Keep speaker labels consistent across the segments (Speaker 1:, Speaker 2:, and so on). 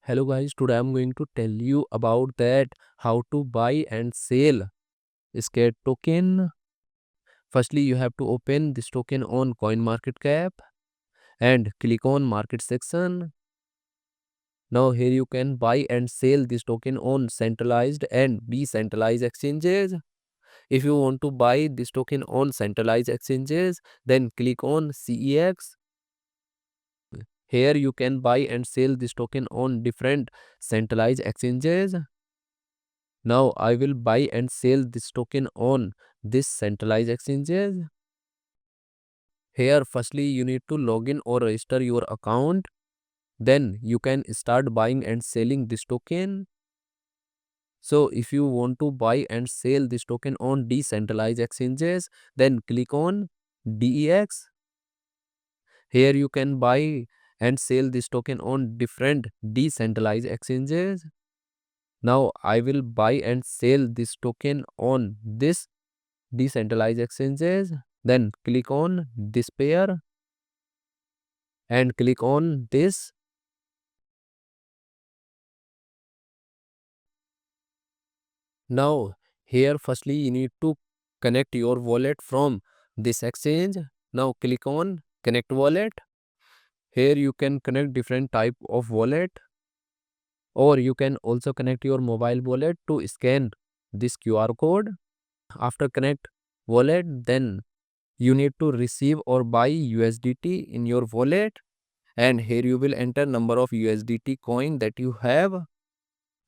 Speaker 1: Hello guys, today I'm going to tell you about that how to buy and sell scared token. Firstly, you have to open this token on CoinMarketCap and click on market section. Now here you can buy and sell this token on centralized and decentralized exchanges. If you want to buy this token on centralized exchanges, then click on CEX. Here you can buy and sell this token on different centralized exchanges. Now I will buy and sell this token on this centralized exchanges. Here firstly you need to log in or register your account. Then you can start buying and selling this token. So if you want to buy and sell this token on decentralized exchanges, then click on DEX. Here you can buy and sell this token on different decentralized exchanges. Now I will buy and sell this token on this decentralized exchanges. Then click on this pair and click on this. Now here firstly you need to connect your wallet from this exchange. Now click on connect wallet. Here you can connect different type of wallet, or you can also connect your mobile wallet to scan this QR code. After connect wallet, then you need to receive or buy USDT in your wallet, and here you will enter number of USDT coin that you have,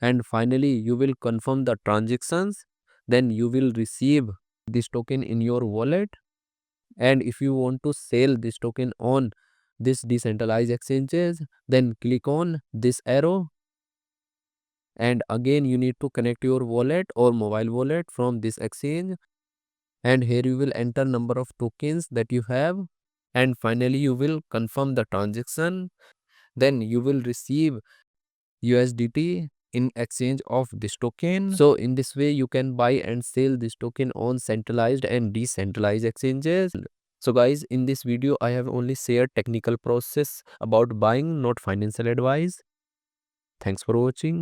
Speaker 1: and finally you will confirm the transactions. Then you will receive this token in your wallet. And if you want to sell this token on this decentralized exchanges, then click on this arrow, and again you need to connect your wallet or mobile wallet from this exchange, and here you will enter number of tokens that you have, and finally you will confirm the transaction. Then you will receive USDT in exchange of this token. So in this way you can buy and sell this token on centralized and decentralized exchanges. So guys, in this video I have only shared technical process about buying, not financial advice. Thanks for watching.